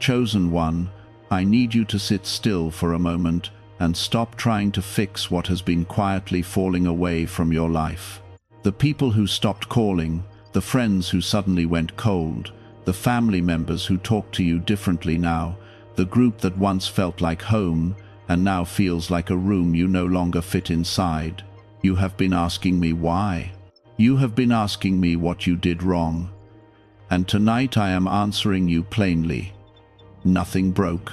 chosen one, I need you to sit still for a moment and stop trying to fix what has been quietly falling away from your life. The people who stopped calling, the friends who suddenly went cold, the family members who talk to you differently now, the group that once felt like home and now feels like a room you no longer fit inside. You have been asking me why. You have been asking me what you did wrong. And tonight I am answering you plainly. Nothing broke.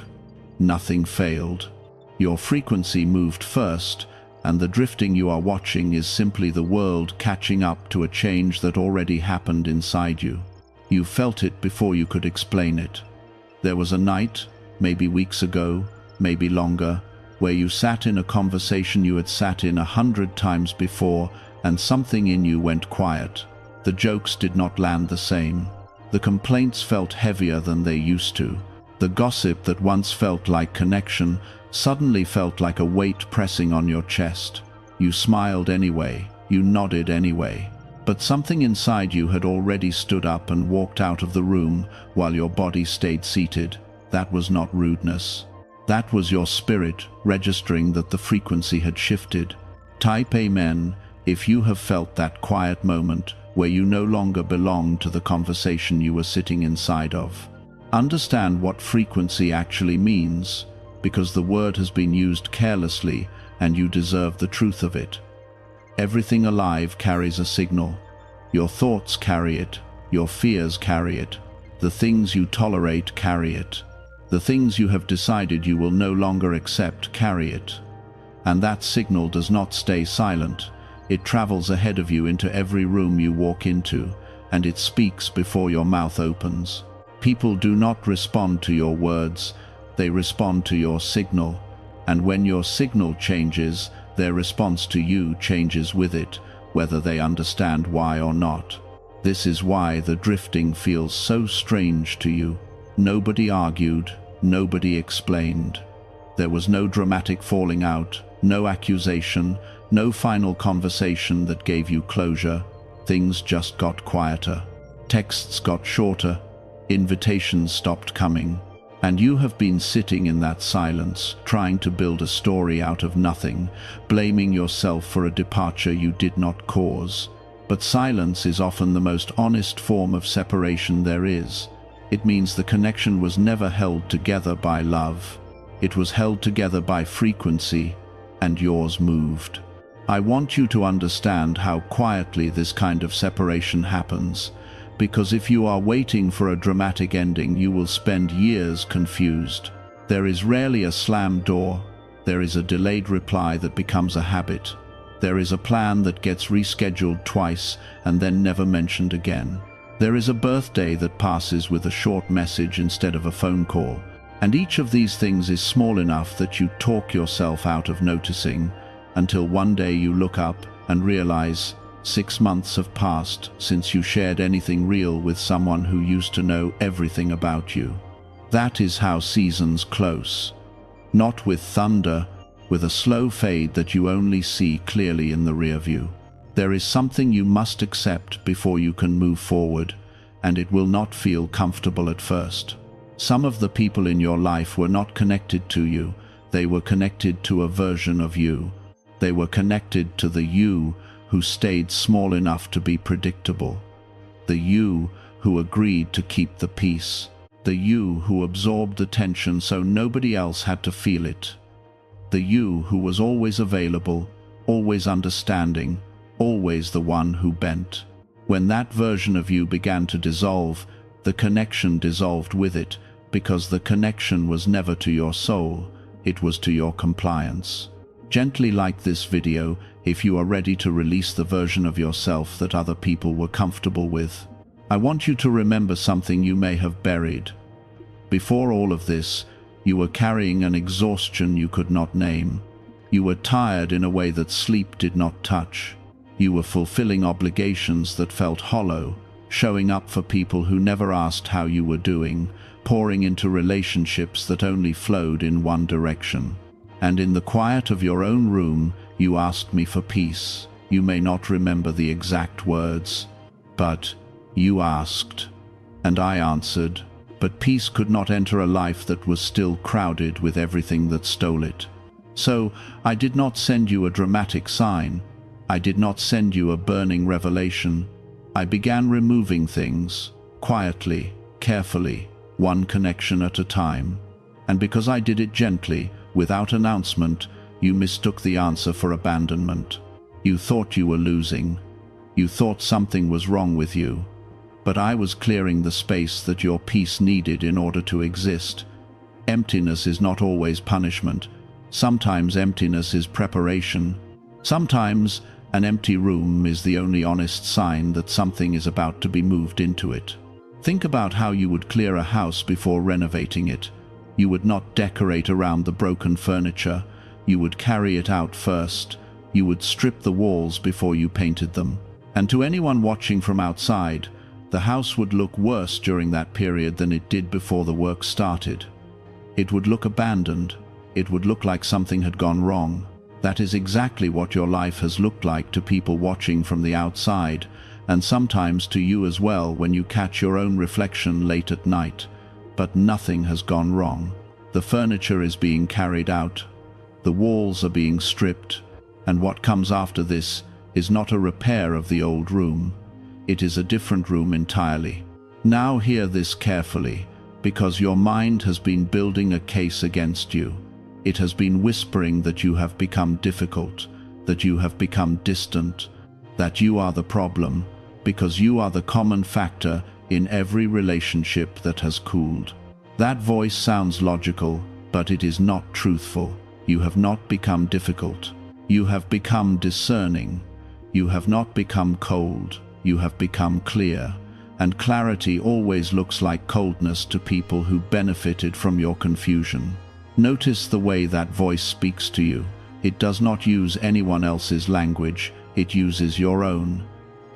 Nothing failed. Your frequency moved first, and the drifting you are watching is simply the world catching up to a change that already happened inside you. You felt it before you could explain it. There was a night, maybe weeks ago, maybe longer, where you sat in a conversation you had sat in 100 times before, and something in you went quiet. The jokes did not land the same. The complaints felt heavier than they used to. The gossip that once felt like connection suddenly felt like a weight pressing on your chest. You smiled anyway, you nodded anyway, but something inside you had already stood up and walked out of the room while your body stayed seated. That was not rudeness. That was your spirit registering that the frequency had shifted. Type Amen if you have felt that quiet moment where you no longer belong to the conversation you were sitting inside of. Understand what frequency actually means, because the word has been used carelessly and you deserve the truth of it. Everything alive carries a signal. Your thoughts carry it, your fears carry it, the things you tolerate carry it. The things you have decided you will no longer accept carry it. And that signal does not stay silent. It travels ahead of you into every room you walk into, and it speaks before your mouth opens. People do not respond to your words, they respond to your signal. And when your signal changes, their response to you changes with it, whether they understand why or not. This is why the drifting feels so strange to you. Nobody argued, nobody explained. There was no dramatic falling out, no accusation, no final conversation that gave you closure. Things just got quieter. Texts got shorter. Invitations stopped coming. And you have been sitting in that silence, trying to build a story out of nothing, blaming yourself for a departure you did not cause. But silence is often the most honest form of separation there is. It means the connection was never held together by love. It was held together by frequency, and yours moved. I want you to understand how quietly this kind of separation happens, because if you are waiting for a dramatic ending, you will spend years confused. There is rarely a slammed door. There is a delayed reply that becomes a habit. There is a plan that gets rescheduled twice and then never mentioned again. There is a birthday that passes with a short message instead of a phone call. And each of these things is small enough that you talk yourself out of noticing, until one day you look up and realize 6 months have passed since you shared anything real with someone who used to know everything about you. That is how seasons close. Not with thunder, with a slow fade that you only see clearly in the rear view. There is something you must accept before you can move forward, and it will not feel comfortable at first. Some of the people in your life were not connected to you. They were connected to a version of you. They were connected to the you who stayed small enough to be predictable. The you who agreed to keep the peace. The you who absorbed the tension so nobody else had to feel it. The you who was always available, always understanding, always the one who bent. When that version of you began to dissolve, the connection dissolved with it, because the connection was never to your soul, it was to your compliance. Gently like this video if you are ready to release the version of yourself that other people were comfortable with. I want you to remember something you may have buried. Before all of this, you were carrying an exhaustion you could not name. You were tired in a way that sleep did not touch. You were fulfilling obligations that felt hollow, showing up for people who never asked how you were doing, pouring into relationships that only flowed in one direction. And in the quiet of your own room, you asked me for peace. You may not remember the exact words, but you asked. And I answered, but peace could not enter a life that was still crowded with everything that stole it. So, I did not send you a dramatic sign. I did not send you a burning revelation. I began removing things, quietly, carefully, one connection at a time. And because I did it gently, without announcement, you mistook the answer for abandonment. You thought you were losing. You thought something was wrong with you. But I was clearing the space that your peace needed in order to exist. Emptiness is not always punishment. Sometimes emptiness is preparation. Sometimes an empty room is the only honest sign that something is about to be moved into it. Think about how you would clear a house before renovating it. You would not decorate around the broken furniture. You would carry it out first. You would strip the walls before you painted them. And to anyone watching from outside, the house would look worse during that period than it did before the work started. It would look abandoned. It would look like something had gone wrong. That is exactly what your life has looked like to people watching from the outside, and sometimes to you as well when you catch your own reflection late at night. But nothing has gone wrong. The furniture is being carried out. The walls are being stripped. And what comes after this is not a repair of the old room. It is a different room entirely. Now hear this carefully, because your mind has been building a case against you. It has been whispering that you have become difficult, that you have become distant, that you are the problem, because you are the common factor in every relationship that has cooled. That voice sounds logical, but it is not truthful. You have not become difficult. You have become discerning. You have not become cold. You have become clear. And clarity always looks like coldness to people who benefited from your confusion. Notice the way that voice speaks to you. It does not use anyone else's language. It uses your own.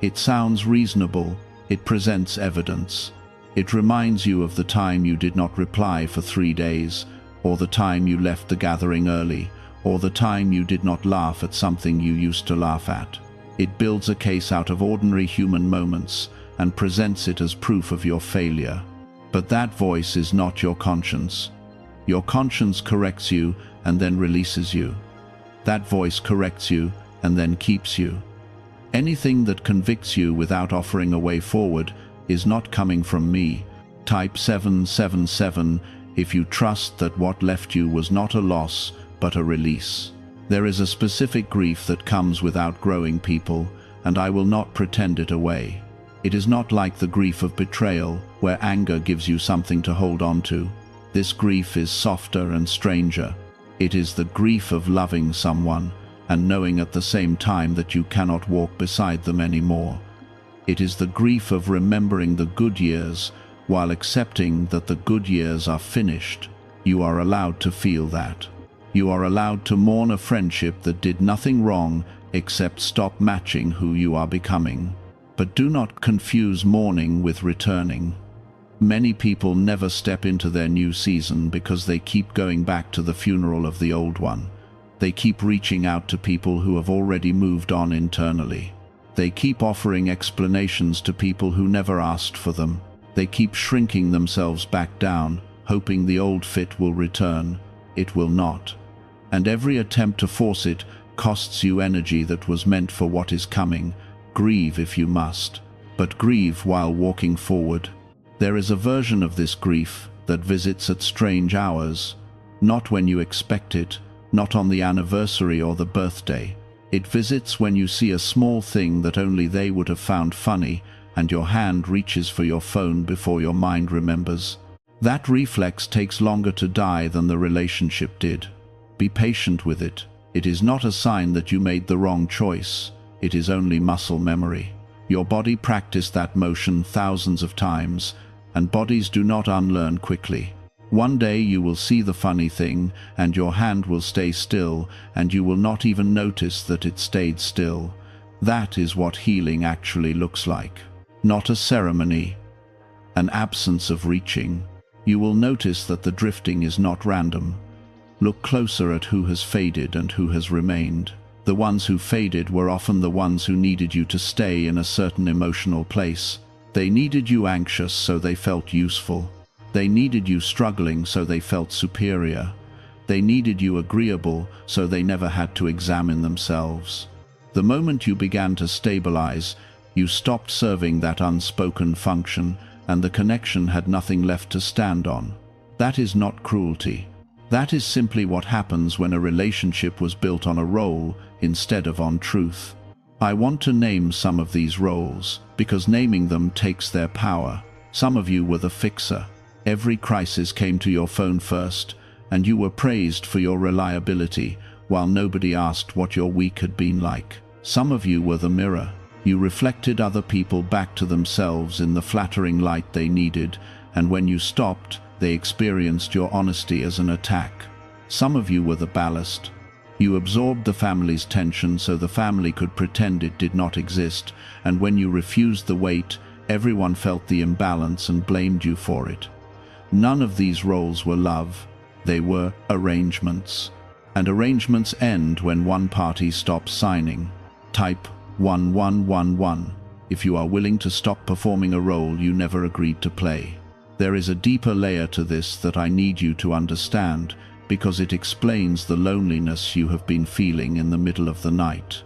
It sounds reasonable. It presents evidence. It reminds you of the time you did not reply for 3 days, or the time you left the gathering early, or the time you did not laugh at something you used to laugh at. It builds a case out of ordinary human moments and presents it as proof of your failure. But that voice is not your conscience. Your conscience corrects you and then releases you. That voice corrects you and then keeps you. Anything that convicts you without offering a way forward is not coming from me. Type 777 if you trust that what left you was not a loss, but a release. There is a specific grief that comes with outgrowing people, and I will not pretend it away. It is not like the grief of betrayal, where anger gives you something to hold on to. This grief is softer and stranger. It is the grief of loving someone, and knowing at the same time that you cannot walk beside them anymore. It is the grief of remembering the good years, while accepting that the good years are finished. You are allowed to feel that. You are allowed to mourn a friendship that did nothing wrong except stop matching who you are becoming. But do not confuse mourning with returning. Many people never step into their new season because they keep going back to the funeral of the old one. They keep reaching out to people who have already moved on internally. They keep offering explanations to people who never asked for them. They keep shrinking themselves back down, hoping the old fit will return. It will not. And every attempt to force it costs you energy that was meant for what is coming. Grieve if you must, but grieve while walking forward. There is a version of this grief that visits at strange hours, not when you expect it, not on the anniversary or the birthday. It visits when you see a small thing that only they would have found funny, and your hand reaches for your phone before your mind remembers. That reflex takes longer to die than the relationship did. Be patient with it. It is not a sign that you made the wrong choice. It is only muscle memory. Your body practiced that motion thousands of times, and bodies do not unlearn quickly. One day you will see the funny thing, and your hand will stay still, and you will not even notice that it stayed still. That is what healing actually looks like. Not a ceremony, an absence of reaching. You will notice that the drifting is not random. Look closer at who has faded and who has remained. The ones who faded were often the ones who needed you to stay in a certain emotional place. They needed you anxious so they felt useful. They needed you struggling so they felt superior. They needed you agreeable so they never had to examine themselves. The moment you began to stabilize, you stopped serving that unspoken function, and the connection had nothing left to stand on. That is not cruelty. That is simply what happens when a relationship was built on a role instead of on truth. I want to name some of these roles, because naming them takes their power. Some of you were the fixer. Every crisis came to your phone first, and you were praised for your reliability, while nobody asked what your week had been like. Some of you were the mirror. You reflected other people back to themselves in the flattering light they needed, and when you stopped, they experienced your honesty as an attack. Some of you were the ballast. You absorbed the family's tension so the family could pretend it did not exist, and when you refused the weight, everyone felt the imbalance and blamed you for it. None of these roles were love. They were arrangements. And arrangements end when one party stops signing. Type 1111 if you are willing to stop performing a role you never agreed to play. There is a deeper layer to this that I need you to understand, because it explains the loneliness you have been feeling in the middle of the night.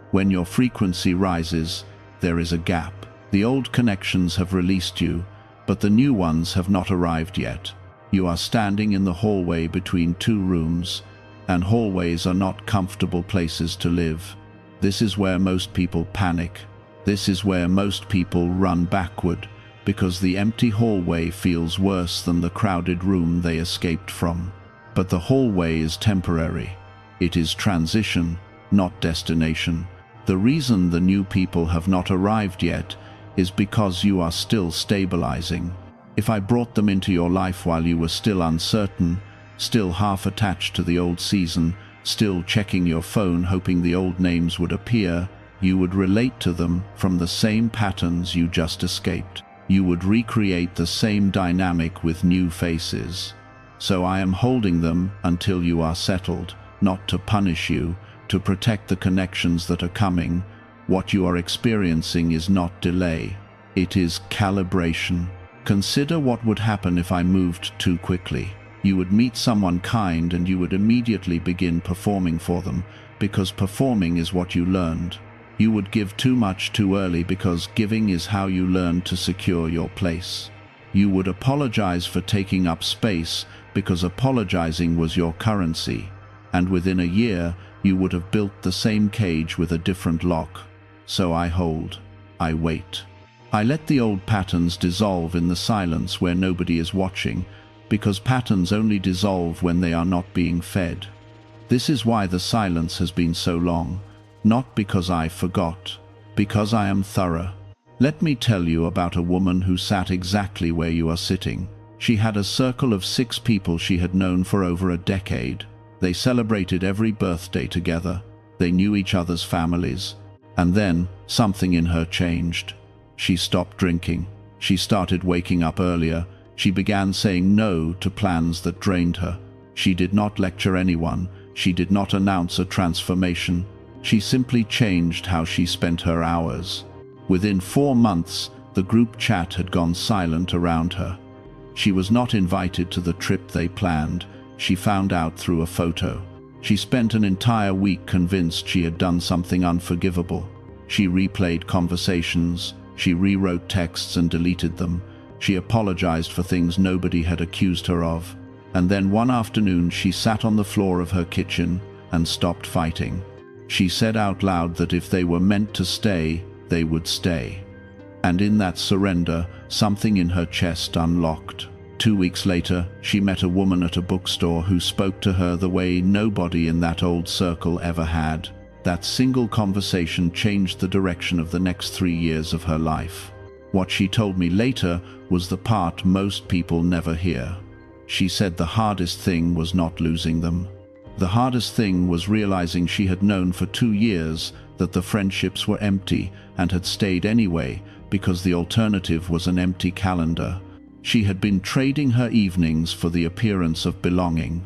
When your frequency rises, there is a gap. The old connections have released you, but the new ones have not arrived yet. You are standing in the hallway between two rooms, and hallways are not comfortable places to live. This is where most people panic. This is where most people run backward, because the empty hallway feels worse than the crowded room they escaped from. But the hallway is temporary. It is transition, not destination. The reason the new people have not arrived yet is because you are still stabilizing. If I brought them into your life while you were still uncertain, still half attached to the old season, still checking your phone hoping the old names would appear, you would relate to them from the same patterns you just escaped. You would recreate the same dynamic with new faces. So I am holding them until you are settled, not to punish you, to protect the connections that are coming. What you are experiencing is not delay. It is calibration. Consider what would happen if I moved too quickly. You would meet someone kind and you would immediately begin performing for them, because performing is what you learned. You would give too much too early because giving is how you learned to secure your place. You would apologize for taking up space because apologizing was your currency, and within a year you would have built the same cage with a different lock. So I hold. I wait. I let the old patterns dissolve in the silence where nobody is watching, because patterns only dissolve when they are not being fed. This is why the silence has been so long. Not because I forgot, because I am thorough. Let me tell you about a woman who sat exactly where you are sitting. She had a circle of 6 people she had known for over a decade. They celebrated every birthday together. They knew each other's families. And then, something in her changed. She stopped drinking. She started waking up earlier. She began saying no to plans that drained her. She did not lecture anyone. She did not announce a transformation. She simply changed how she spent her hours. Within 4 months, the group chat had gone silent around her. She was not invited to the trip they planned. She found out through a photo. She spent an entire week convinced she had done something unforgivable. She replayed conversations. She rewrote texts and deleted them. She apologized for things nobody had accused her of. And then one afternoon she sat on the floor of her kitchen and stopped fighting. She said out loud that if they were meant to stay, they would stay. And in that surrender, something in her chest unlocked. 2 weeks later, she met a woman at a bookstore who spoke to her the way nobody in that old circle ever had. That single conversation changed the direction of the next 3 years of her life. What she told me later was the part most people never hear. She said the hardest thing was not losing them. The hardest thing was realizing she had known for 2 years that the friendships were empty and had stayed anyway because the alternative was an empty calendar. She had been trading her evenings for the appearance of belonging,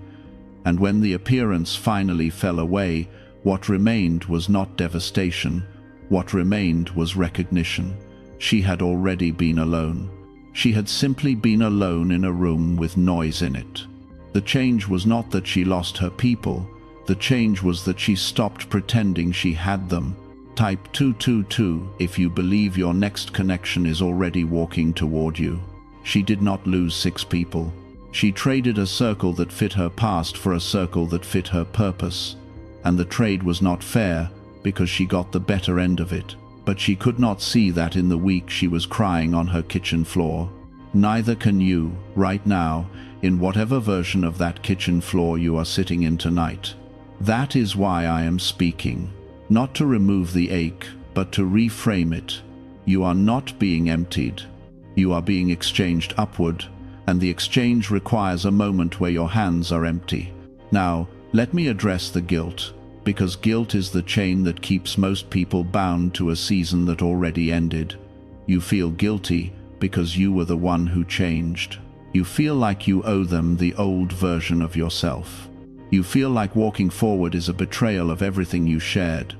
and when the appearance finally fell away, what remained was not devastation. What remained was recognition. She had already been alone. She had simply been alone in a room with noise in it. The change was not that she lost her people. The change was that she stopped pretending she had them. Type 222 if you believe your next connection is already walking toward you. She did not lose 6 people. She traded a circle that fit her past for a circle that fit her purpose. And the trade was not fair because she got the better end of it. But she could not see that in the week she was crying on her kitchen floor. Neither can you, right now, in whatever version of that kitchen floor you are sitting in tonight. That is why I am speaking. Not to remove the ache, but to reframe it. You are not being emptied. You are being exchanged upward, and the exchange requires a moment where your hands are empty. Now, let me address the guilt, because guilt is the chain that keeps most people bound to a season that already ended. You feel guilty because you were the one who changed. You feel like you owe them the old version of yourself. You feel like walking forward is a betrayal of everything you shared.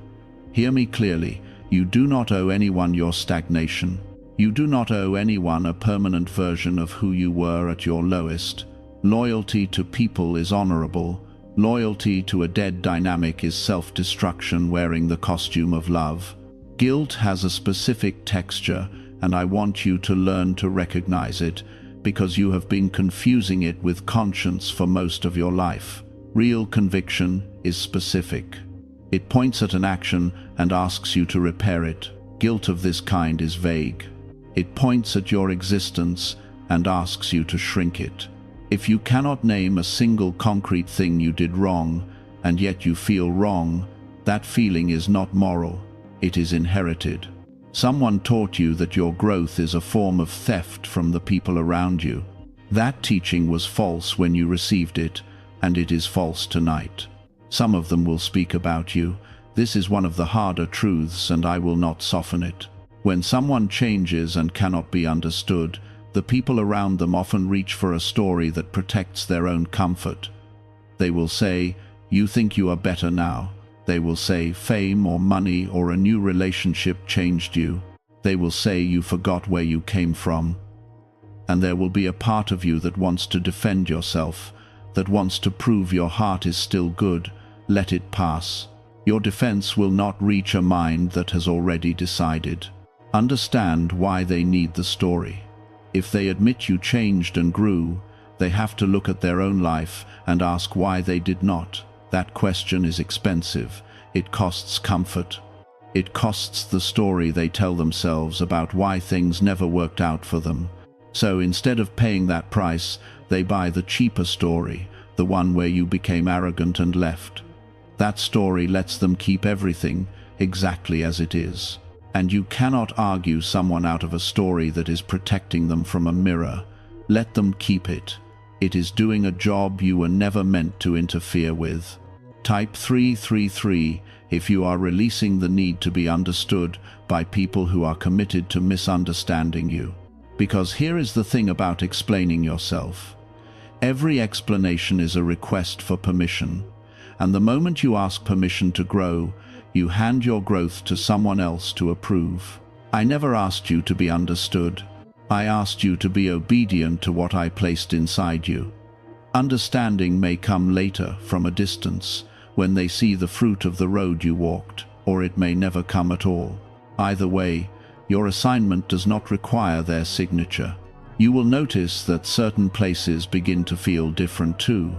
Hear me clearly. You do not owe anyone your stagnation. You do not owe anyone a permanent version of who you were at your lowest. Loyalty to people is honorable. Loyalty to a dead dynamic is self-destruction wearing the costume of love. Guilt has a specific texture, and I want you to learn to recognize it, because you have been confusing it with conscience for most of your life. Real conviction is specific. It points at an action and asks you to repair it. Guilt of this kind is vague. It points at your existence and asks you to shrink it. If you cannot name a single concrete thing you did wrong, and yet you feel wrong, that feeling is not moral. It is inherited. Someone taught you that your growth is a form of theft from the people around you. That teaching was false when you received it, and it is false tonight. Some of them will speak about you. This is one of the harder truths, and I will not soften it. When someone changes and cannot be understood, the people around them often reach for a story that protects their own comfort. They will say, "You think you are better now." They will say, "Fame or money or a new relationship changed you." They will say, "You forgot where you came from." And there will be a part of you that wants to defend yourself, that wants to prove your heart is still good. Let it pass. Your defense will not reach a mind that has already decided. Understand why they need the story. If they admit you changed and grew, they have to look at their own life and ask why they did not. That question is expensive. It costs comfort. It costs the story they tell themselves about why things never worked out for them. So instead of paying that price, they buy the cheaper story, the one where you became arrogant and left. That story lets them keep everything exactly as it is. And you cannot argue someone out of a story that is protecting them from a mirror. Let them keep it. It is doing a job you were never meant to interfere with. Type 333 if you are releasing the need to be understood by people who are committed to misunderstanding you. Because here is the thing about explaining yourself. Every explanation is a request for permission. And the moment you ask permission to grow, you hand your growth to someone else to approve. I never asked you to be understood. I asked you to be obedient to what I placed inside you. Understanding may come later, from a distance, when they see the fruit of the road you walked, or it may never come at all. Either way, your assignment does not require their signature. You will notice that certain places begin to feel different too.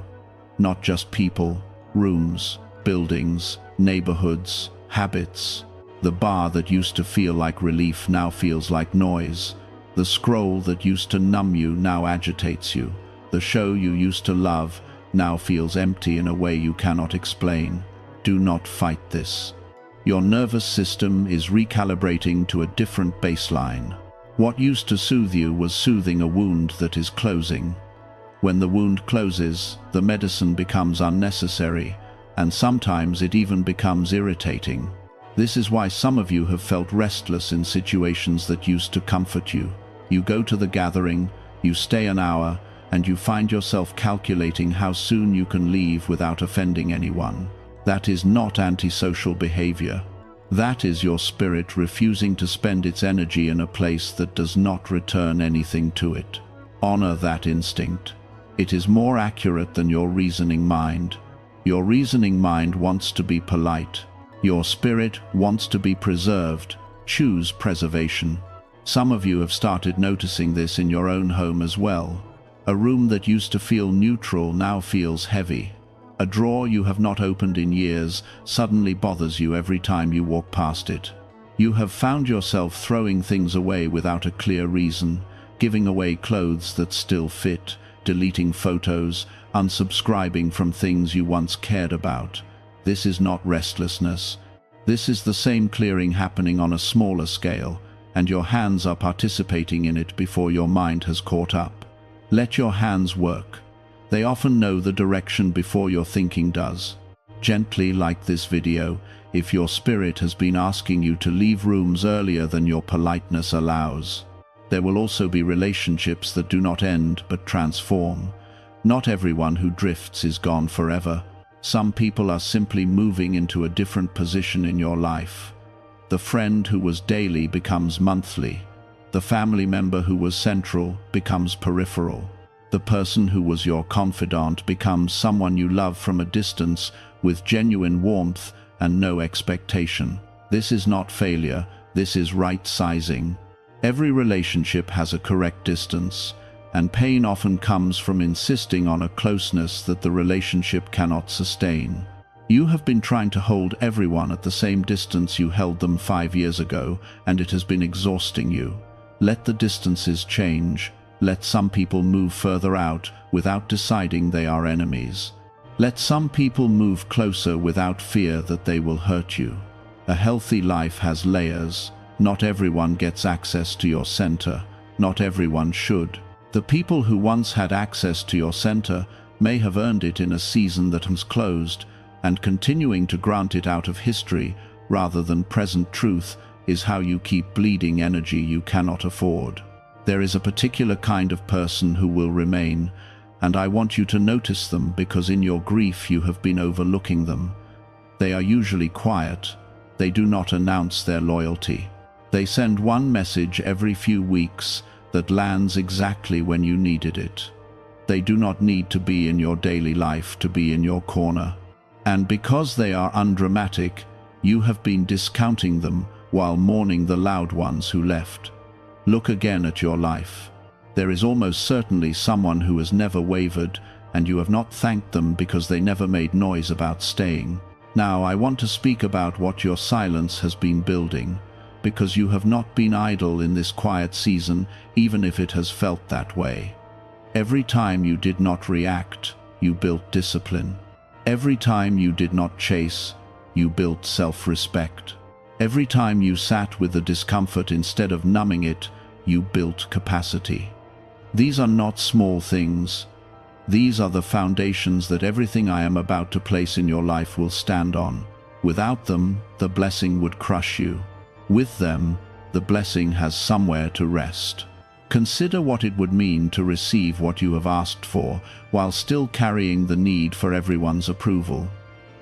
Not just people, rooms, buildings, neighborhoods, habits. The bar that used to feel like relief now feels like noise. The scroll that used to numb you now agitates you. The show you used to love now feels empty in a way you cannot explain. Do not fight this. Your nervous system is recalibrating to a different baseline. What used to soothe you was soothing a wound that is closing. When the wound closes, the medicine becomes unnecessary, and sometimes it even becomes irritating. This is why some of you have felt restless in situations that used to comfort you. You go to the gathering, you stay an hour, and you find yourself calculating how soon you can leave without offending anyone. That is not antisocial behavior. That is your spirit refusing to spend its energy in a place that does not return anything to it. Honor that instinct. It is more accurate than your reasoning mind. Your reasoning mind wants to be polite. Your spirit wants to be preserved. Choose preservation. Some of you have started noticing this in your own home as well. A room that used to feel neutral now feels heavy. A drawer you have not opened in years suddenly bothers you every time you walk past it. You have found yourself throwing things away without a clear reason, giving away clothes that still fit, deleting photos, unsubscribing from things you once cared about. This is not restlessness. This is the same clearing happening on a smaller scale, and your hands are participating in it before your mind has caught up. Let your hands work. They often know the direction before your thinking does. Gently, like this video, if your spirit has been asking you to leave rooms earlier than your politeness allows. There will also be relationships that do not end but transform. Not everyone who drifts is gone forever. Some people are simply moving into a different position in your life. The friend who was daily becomes monthly. The family member who was central becomes peripheral. The person who was your confidant becomes someone you love from a distance with genuine warmth and no expectation. This is not failure, this is right sizing. Every relationship has a correct distance, and pain often comes from insisting on a closeness that the relationship cannot sustain. You have been trying to hold everyone at the same distance you held them 5 years ago, and it has been exhausting you. Let the distances change. Let some people move further out without deciding they are enemies. Let some people move closer without fear that they will hurt you. A healthy life has layers. Not everyone gets access to your center. Not everyone should. The people who once had access to your center may have earned it in a season that has closed, and continuing to grant it out of history rather than present truth is how you keep bleeding energy you cannot afford. There is a particular kind of person who will remain, and I want you to notice them because in your grief you have been overlooking them. They are usually quiet. They do not announce their loyalty. They send one message every few weeks that lands exactly when you needed it. They do not need to be in your daily life to be in your corner. And because they are undramatic, you have been discounting them while mourning the loud ones who left. Look again at your life. There is almost certainly someone who has never wavered, and you have not thanked them because they never made noise about staying. Now I want to speak about what your silence has been building, because you have not been idle in this quiet season, even if it has felt that way. Every time you did not react, you built discipline. Every time you did not chase, you built self-respect. Every time you sat with the discomfort instead of numbing it, you built capacity. These are not small things. These are the foundations that everything I am about to place in your life will stand on. Without them, the blessing would crush you. With them, the blessing has somewhere to rest. Consider what it would mean to receive what you have asked for, while still carrying the need for everyone's approval.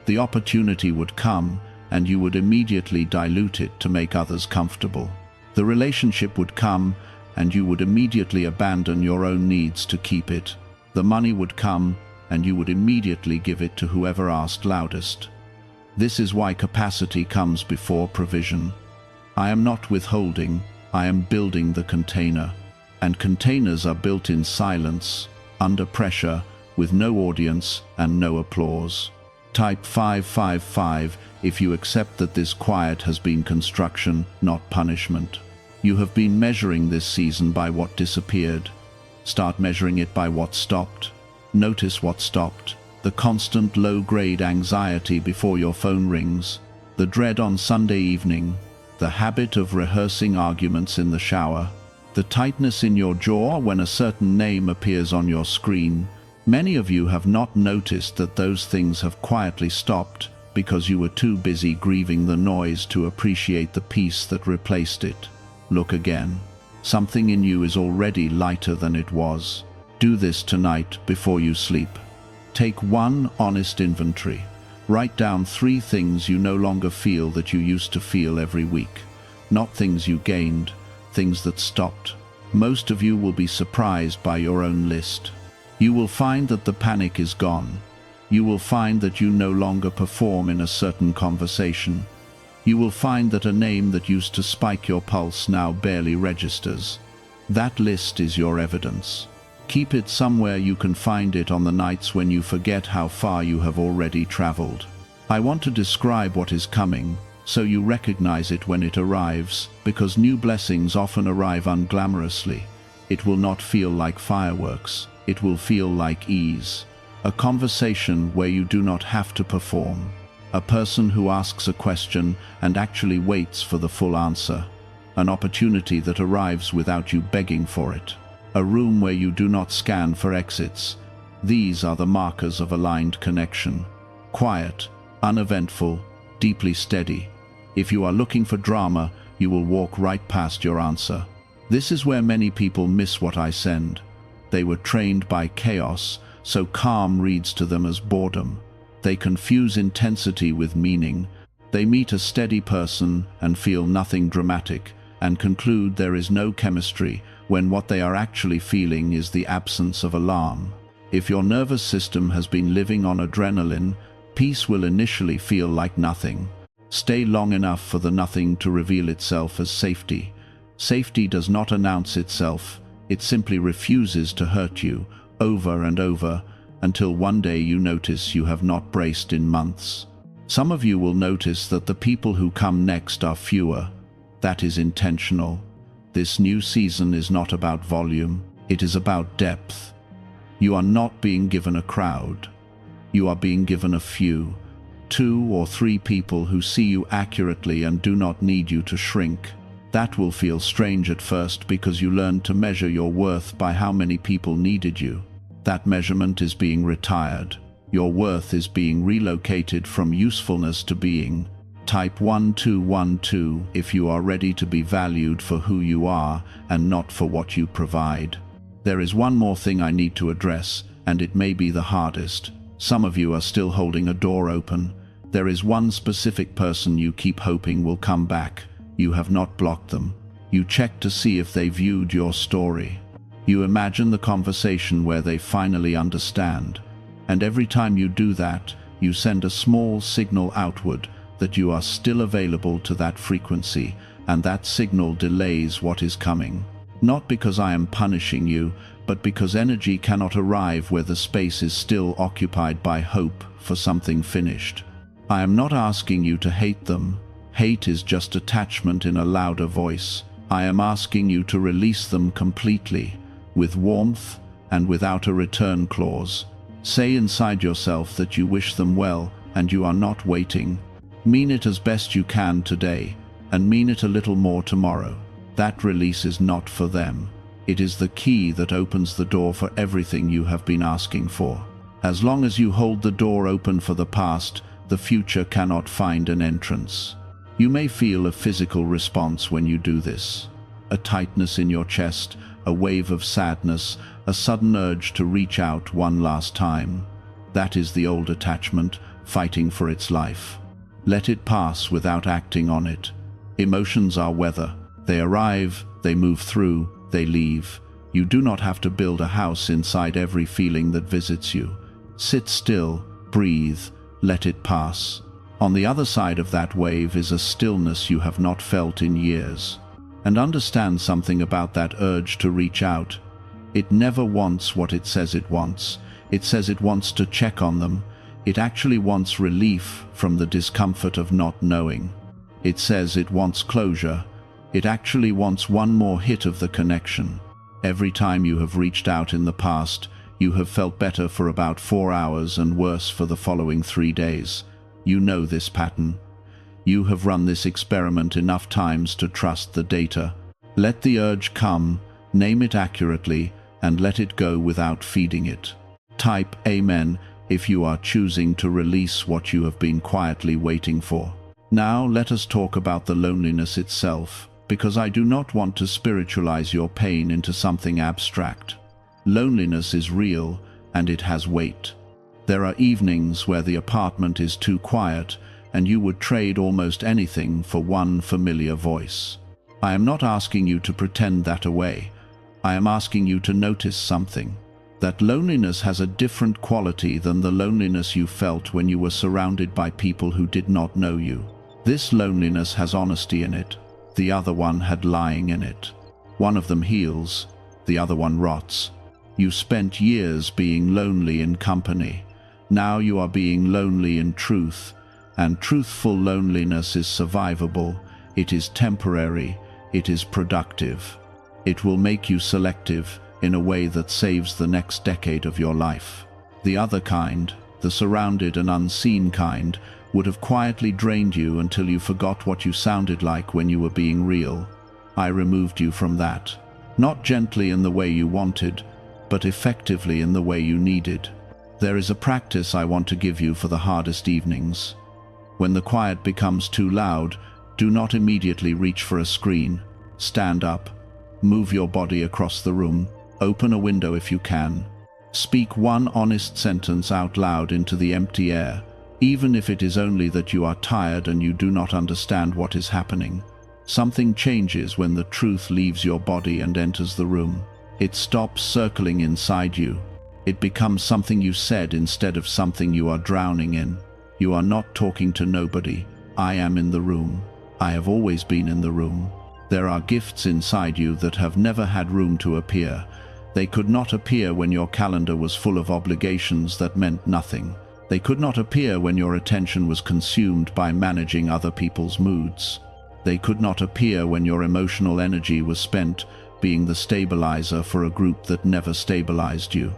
The opportunity would come, and you would immediately dilute it to make others comfortable. The relationship would come, and you would immediately abandon your own needs to keep it. The money would come, and you would immediately give it to whoever asked loudest. This is why capacity comes before provision. I am not withholding, I am building the container. And containers are built in silence, under pressure, with no audience and no applause. Type 555 if you accept that this quiet has been construction, not punishment. You have been measuring this season by what disappeared. Start measuring it by what stopped. Notice what stopped. The constant low-grade anxiety before your phone rings, the dread on Sunday evening, the habit of rehearsing arguments in the shower, the tightness in your jaw when a certain name appears on your screen. Many of you have not noticed that those things have quietly stopped because you were too busy grieving the noise to appreciate the peace that replaced it. Look again. Something in you is already lighter than it was. Do this tonight before you sleep. Take one honest inventory. Write down 3 things you no longer feel that you used to feel every week. Not things you gained, things that stopped. Most of you will be surprised by your own list. You will find that the panic is gone. You will find that you no longer perform in a certain conversation. You will find that a name that used to spike your pulse now barely registers. That list is your evidence. Keep it somewhere you can find it on the nights when you forget how far you have already traveled. I want to describe what is coming, so you recognize it when it arrives, because new blessings often arrive unglamorously. It will not feel like fireworks. It will feel like ease. A conversation where you do not have to perform. A person who asks a question and actually waits for the full answer. An opportunity that arrives without you begging for it. A room where you do not scan for exits. These are the markers of aligned connection. Quiet, uneventful, deeply steady. If you are looking for drama, you will walk right past your answer. This is where many people miss what I send. They were trained by chaos, so calm reads to them as boredom. They confuse intensity with meaning. They meet a steady person and feel nothing dramatic, and conclude there is no chemistry, when what they are actually feeling is the absence of alarm. If your nervous system has been living on adrenaline, peace will initially feel like nothing. Stay long enough for the nothing to reveal itself as safety. Safety does not announce itself. It simply refuses to hurt you, over and over, until one day you notice you have not braced in months. Some of you will notice that the people who come next are fewer. That is intentional. This new season is not about volume, it is about depth. You are not being given a crowd. You are being given a few, 2 or 3 people who see you accurately and do not need you to shrink. That will feel strange at first because you learned to measure your worth by how many people needed you. That measurement is being retired. Your worth is being relocated from usefulness to being. Type 1212 if you are ready to be valued for who you are and not for what you provide. There is one more thing I need to address, and it may be the hardest. Some of you are still holding a door open. There is one specific person you keep hoping will come back. You have not blocked them. You check to see if they viewed your story. You imagine the conversation where they finally understand. And every time you do that, you send a small signal outward that you are still available to that frequency, and that signal delays what is coming. Not because I am punishing you, but because energy cannot arrive where the space is still occupied by hope for something finished. I am not asking you to hate them. Hate is just attachment in a louder voice. I am asking you to release them completely, with warmth and without a return clause. Say inside yourself that you wish them well and you are not waiting. Mean it as best you can today, and mean it a little more tomorrow. That release is not for them. It is the key that opens the door for everything you have been asking for. As long as you hold the door open for the past, the future cannot find an entrance. You may feel a physical response when you do this. A tightness in your chest, a wave of sadness, a sudden urge to reach out one last time. That is the old attachment, fighting for its life. Let it pass without acting on it. Emotions are weather. They arrive, they move through, they leave. You do not have to build a house inside every feeling that visits you. Sit still, breathe, let it pass. On the other side of that wave is a stillness you have not felt in years. And understand something about that urge to reach out. It never wants what it says it wants. It says it wants to check on them. It actually wants relief from the discomfort of not knowing. It says it wants closure. It actually wants one more hit of the connection. Every time you have reached out in the past, you have felt better for about 4 hours and worse for the following 3 days. You know this pattern. You have run this experiment enough times to trust the data. Let the urge come, name it accurately, and let it go without feeding it. Type Amen if you are choosing to release what you have been quietly waiting for. Now let us talk about the loneliness itself, because I do not want to spiritualize your pain into something abstract. Loneliness is real, and it has weight. There are evenings where the apartment is too quiet and you would trade almost anything for one familiar voice. I am not asking you to pretend that away. I am asking you to notice something. That loneliness has a different quality than the loneliness you felt when you were surrounded by people who did not know you. This loneliness has honesty in it. The other one had lying in it. One of them heals, the other one rots. You spent years being lonely in company. Now you are being lonely in truth, and truthful loneliness is survivable. It is temporary. It is productive. It will make you selective in a way that saves the next decade of your life. The other kind, the surrounded and unseen kind, would have quietly drained you until you forgot what you sounded like when you were being real. I removed you from that. Not gently in the way you wanted, but effectively in the way you needed. There is a practice I want to give you for the hardest evenings. When the quiet becomes too loud, do not immediately reach for a screen. Stand up. Move your body across the room. Open a window if you can. Speak one honest sentence out loud into the empty air, even if it is only that you are tired and you do not understand what is happening. Something changes when the truth leaves your body and enters the room. It stops circling inside you. It becomes something you said instead of something you are drowning in. You are not talking to nobody. I am in the room. I have always been in the room. There are gifts inside you that have never had room to appear. They could not appear when your calendar was full of obligations that meant nothing. They could not appear when your attention was consumed by managing other people's moods. They could not appear when your emotional energy was spent being the stabilizer for a group that never stabilized you.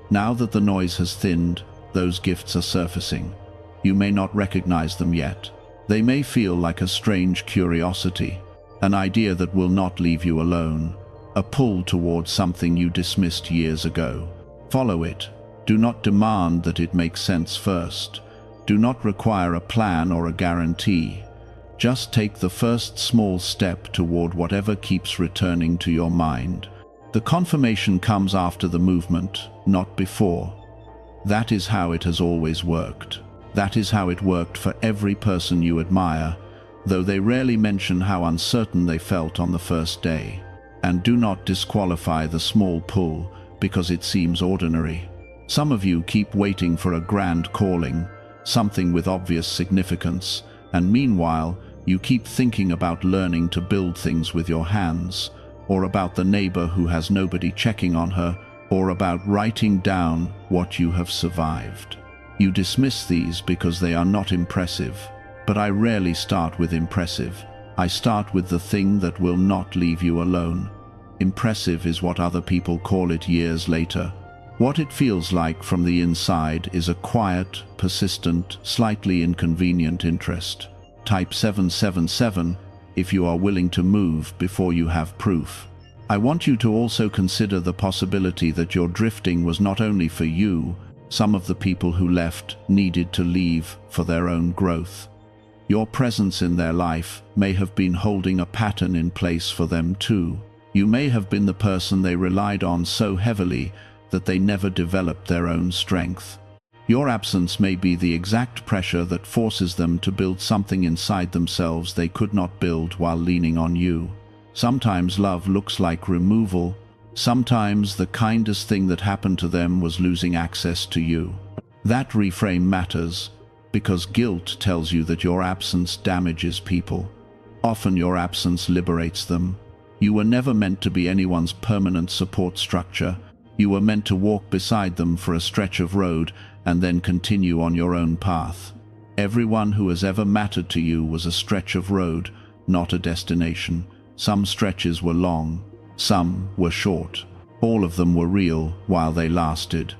Now that the noise has thinned, those gifts are surfacing. You may not recognize them yet. They may feel like a strange curiosity, an idea that will not leave you alone, a pull towards something you dismissed years ago. Follow it. Do not demand that it makes sense first. Do not require a plan or a guarantee. Just take the first small step toward whatever keeps returning to your mind. The confirmation comes after the movement, not before. That is how it has always worked. That is how it worked for every person you admire, though they rarely mention how uncertain they felt on the first day. And do not disqualify the small pull because it seems ordinary. Some of you keep waiting for a grand calling, something with obvious significance, and meanwhile, you keep thinking about learning to build things with your hands, or about the neighbor who has nobody checking on her, or about writing down what you have survived. You dismiss these because they are not impressive, but I rarely start with impressive. I start with the thing that will not leave you alone. Impressive is what other people call it years later. What it feels like from the inside is a quiet, persistent, slightly inconvenient interest. Type 777 if you are willing to move before you have proof. I want you to also consider the possibility that your drifting was not only for you. Some of the people who left needed to leave for their own growth. Your presence in their life may have been holding a pattern in place for them too. You may have been the person they relied on so heavily that they never developed their own strength. Your absence may be the exact pressure that forces them to build something inside themselves they could not build while leaning on you. Sometimes love looks like removal. Sometimes the kindest thing that happened to them was losing access to you. That reframe matters, because guilt tells you that your absence damages people. Often your absence liberates them. You were never meant to be anyone's permanent support structure. You were meant to walk beside them for a stretch of road and then continue on your own path. Everyone who has ever mattered to you was a stretch of road, not a destination. Some stretches were long, some were short. All of them were real while they lasted.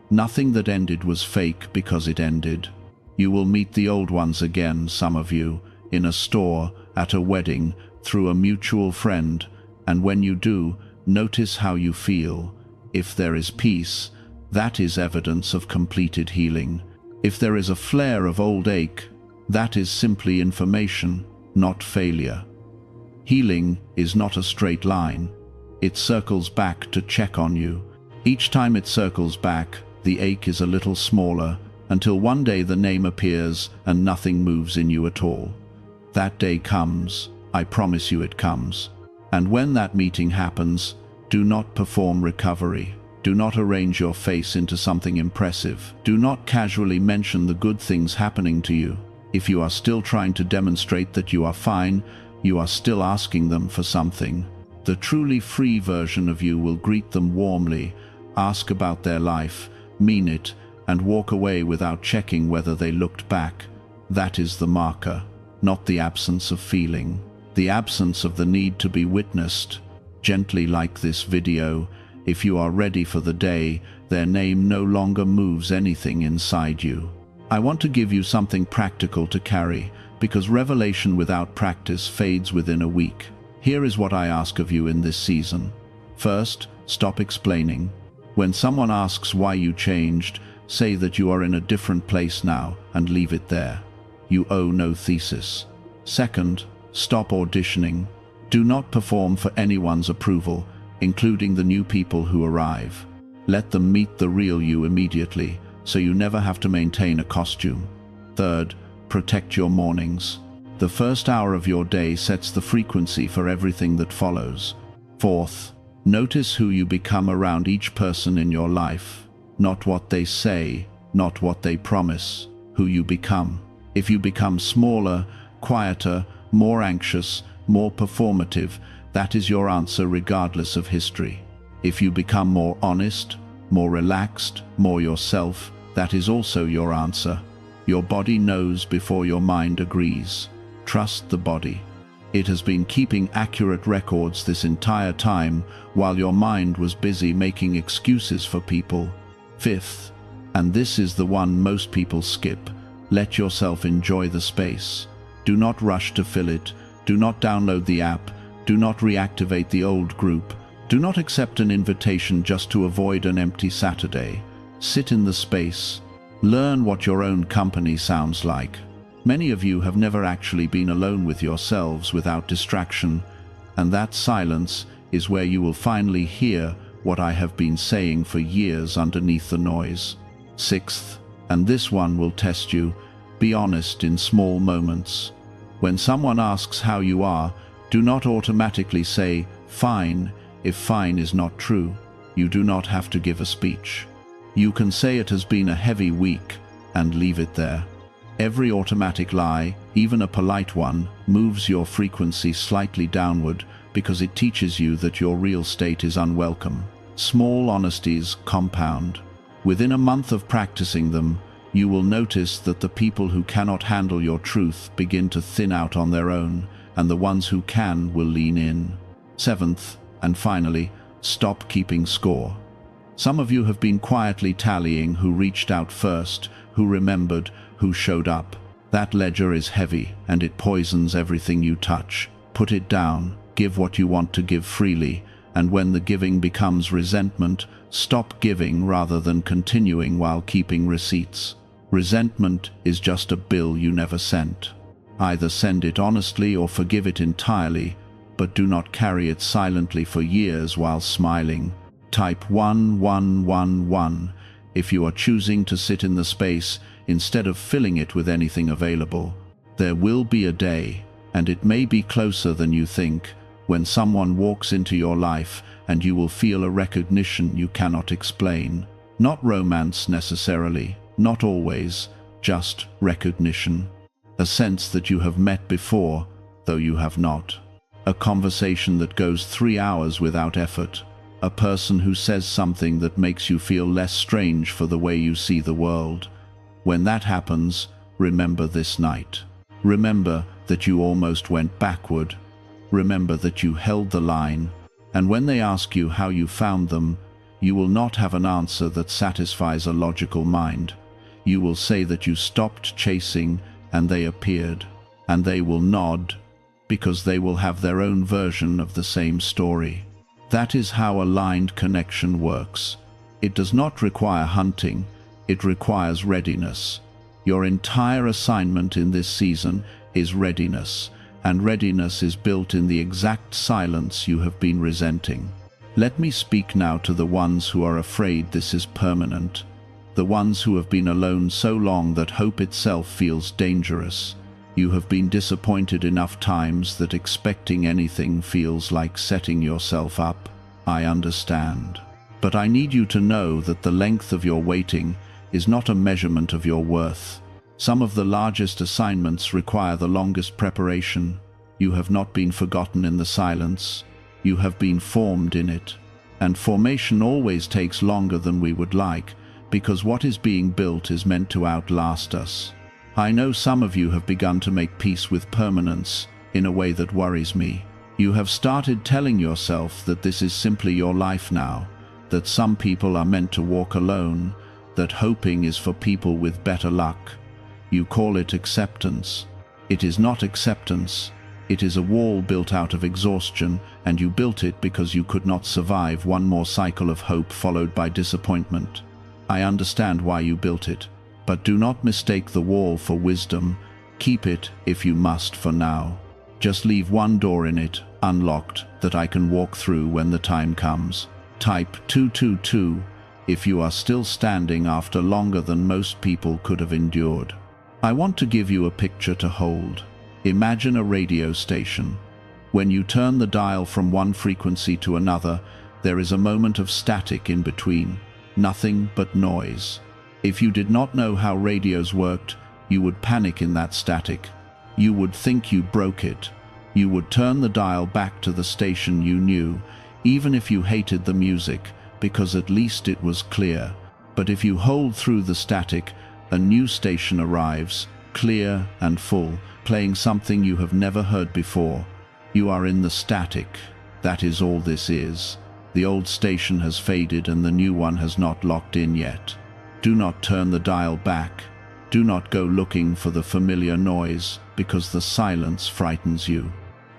Nothing that ended was fake because it ended. You will meet the old ones again, some of you, in a store, at a wedding, through a mutual friend, and when you do, notice how you feel. If there is peace, that is evidence of completed healing. If there is a flare of old ache, that is simply information, not failure. Healing is not a straight line. It circles back to check on you. Each time it circles back, The ache is a little smaller, until one day the name appears and nothing moves in you at all. That day comes, I promise you it comes. And when that meeting happens, do not perform recovery. Do not arrange your face into something impressive. Do not casually mention the good things happening to you. If you are still trying to demonstrate that you are fine, you are still asking them for something. The truly free version of you will greet them warmly, ask about their life, mean it, and walk away without checking whether they looked back. That is the marker, not the absence of feeling, the absence of the need to be witnessed. Gently like this video. If you are ready for the day, their name no longer moves anything inside you. I want to give you something practical to carry, because revelation without practice fades within a week. Here is what I ask of you in this season. First, stop explaining. When someone asks why you changed, say that you are in a different place now and leave it there. You owe no thesis. Second, stop auditioning. Do not perform for anyone's approval, including the new people who arrive. Let them meet the real you immediately, so you never have to maintain a costume. Third, protect your mornings. The first hour of your day sets the frequency for everything that follows. Fourth, notice who you become around each person in your life. Not what they say, not what they promise, who you become. If you become smaller, quieter, more anxious, more performative, that is your answer regardless of history. If you become more honest, more relaxed, more yourself, that is also your answer. Your body knows before your mind agrees. Trust the body. It has been keeping accurate records this entire time while your mind was busy making excuses for people. Fifth, and this is the one most people skip, let yourself enjoy the space. Do not rush to fill it. Do not download the app. Do not reactivate the old group. Do not accept an invitation just to avoid an empty Saturday. Sit in the space. Learn what your own company sounds like. Many of you have never actually been alone with yourselves without distraction, and that silence is where you will finally hear what I have been saying for years underneath the noise. Sixth, and this one will test you, be honest in small moments. When someone asks how you are, do not automatically say, fine, if fine is not true. You do not have to give a speech. You can say it has been a heavy week and leave it there. Every automatic lie, even a polite one, moves your frequency slightly downward because it teaches you that your real state is unwelcome. Small honesties compound. Within a month of practicing them, you will notice that the people who cannot handle your truth begin to thin out on their own, and the ones who can will lean in. Seventh, and finally, stop keeping score. Some of you have been quietly tallying who reached out first, who remembered, who showed up. That ledger is heavy, and it poisons everything you touch. Put it down, give what you want to give freely, and when the giving becomes resentment, stop giving rather than continuing while keeping receipts. Resentment is just a bill you never sent. Either send it honestly or forgive it entirely, but do not carry it silently for years while smiling. Type 1111 if you are choosing to sit in the space instead of filling it with anything available. There will be a day, and it may be closer than you think, when someone walks into your life and you will feel a recognition you cannot explain. Not romance necessarily, not always, just recognition. A sense that you have met before, though you have not. A conversation that goes 3 hours without effort. A person who says something that makes you feel less strange for the way you see the world. When that happens, remember this night. Remember that you almost went backward. Remember that you held the line. And when they ask you how you found them, you will not have an answer that satisfies a logical mind. You will say that you stopped chasing and they appeared. And they will nod, because they will have their own version of the same story. That is how aligned connection works. It does not require hunting, it requires readiness. Your entire assignment in this season is readiness, and readiness is built in the exact silence you have been resenting. Let me speak now to the ones who are afraid this is permanent. The ones who have been alone so long that hope itself feels dangerous. You have been disappointed enough times that expecting anything feels like setting yourself up. I understand. But I need you to know that the length of your waiting is not a measurement of your worth. Some of the largest assignments require the longest preparation. You have not been forgotten in the silence. You have been formed in it. And formation always takes longer than we would like, because what is being built is meant to outlast us. I know some of you have begun to make peace with permanence in a way that worries me. You have started telling yourself that this is simply your life now, that some people are meant to walk alone, that hoping is for people with better luck. You call it acceptance. It is not acceptance. It is a wall built out of exhaustion, and you built it because you could not survive one more cycle of hope followed by disappointment. I understand why you built it, but do not mistake the wall for wisdom. Keep it, if you must, for now. Just leave one door in it, unlocked, that I can walk through when the time comes. Type 222 if you are still standing after longer than most people could have endured. I want to give you a picture to hold. Imagine a radio station. When you turn the dial from one frequency to another, there is a moment of static in between. Nothing but noise. If you did not know how radios worked, you would panic in that static. You would think you broke it. You would turn the dial back to the station you knew, even if you hated the music, because at least it was clear. But if you hold through the static, a new station arrives, clear and full, playing something you have never heard before. You are in the static. That is all this is. The old station has faded and the new one has not locked in yet. Do not turn the dial back. Do not go looking for the familiar noise, because the silence frightens you.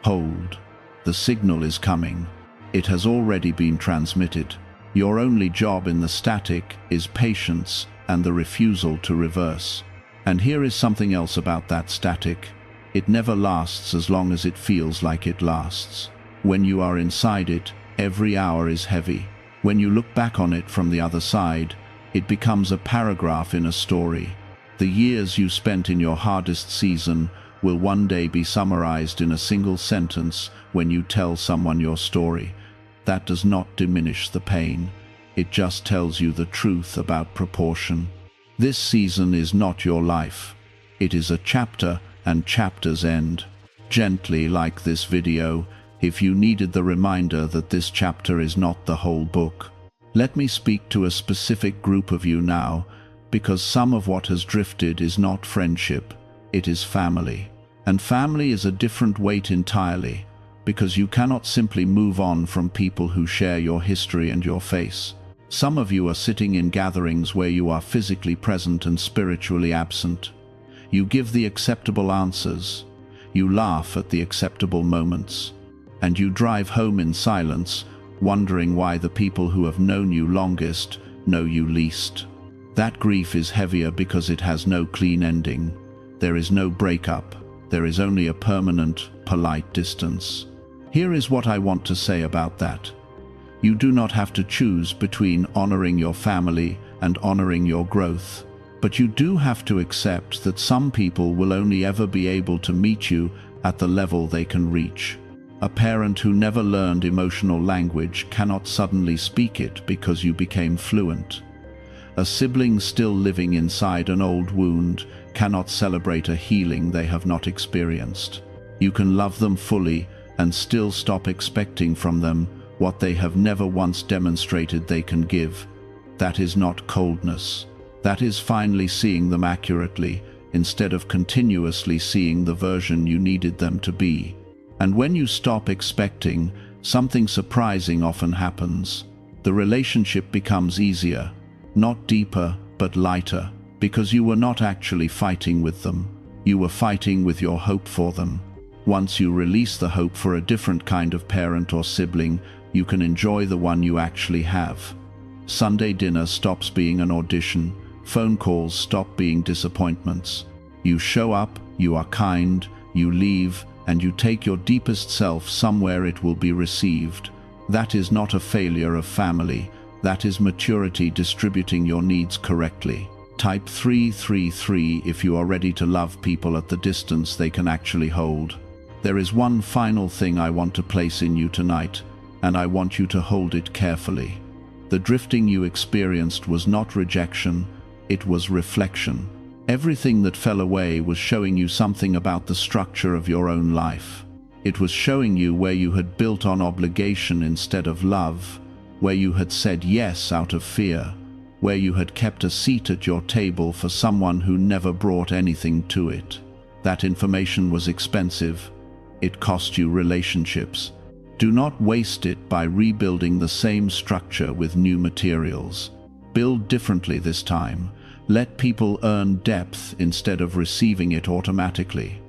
Hold. The signal is coming. It has already been transmitted. Your only job in the static is patience and the refusal to reverse. And here is something else about that static. It never lasts as long as it feels like it lasts. When you are inside it, every hour is heavy. When you look back on it from the other side, it becomes a paragraph in a story. The years you spent in your hardest season will one day be summarized in a single sentence when you tell someone your story. That does not diminish the pain. It just tells you the truth about proportion. This season is not your life. It is a chapter, and chapters end. Gently, like this video, if you needed the reminder that this chapter is not the whole book. Let me speak to a specific group of you now, because some of what has drifted is not friendship, it is family. And family is a different weight entirely, because you cannot simply move on from people who share your history and your face. Some of you are sitting in gatherings where you are physically present and spiritually absent. You give the acceptable answers, you laugh at the acceptable moments, and you drive home in silence, wondering why the people who have known you longest know you least. That grief is heavier because it has no clean ending. There is no breakup. There is only a permanent, polite distance. Here is what I want to say about that. You do not have to choose between honoring your family and honoring your growth. But you do have to accept that some people will only ever be able to meet you at the level they can reach. A parent who never learned emotional language cannot suddenly speak it because you became fluent. A sibling still living inside an old wound cannot celebrate a healing they have not experienced. You can love them fully and still stop expecting from them what they have never once demonstrated they can give. That is not coldness. That is finally seeing them accurately, instead of continuously seeing the version you needed them to be. And when you stop expecting, something surprising often happens. The relationship becomes easier, not deeper, but lighter, because you were not actually fighting with them. You were fighting with your hope for them. Once you release the hope for a different kind of parent or sibling, you can enjoy the one you actually have. Sunday dinner stops being an audition. Phone calls stop being disappointments. You show up, you are kind, you leave, and you take your deepest self somewhere it will be received. That is not a failure of family. That is maturity distributing your needs correctly. Type 333 if you are ready to love people at the distance they can actually hold. There is one final thing I want to place in you tonight, and I want you to hold it carefully. The drifting you experienced was not rejection, it was reflection. Everything that fell away was showing you something about the structure of your own life. It was showing you where you had built on obligation instead of love, where you had said yes out of fear, where you had kept a seat at your table for someone who never brought anything to it. That information was expensive. It cost you relationships. Do not waste it by rebuilding the same structure with new materials. Build differently this time. Let people earn depth instead of receiving it automatically.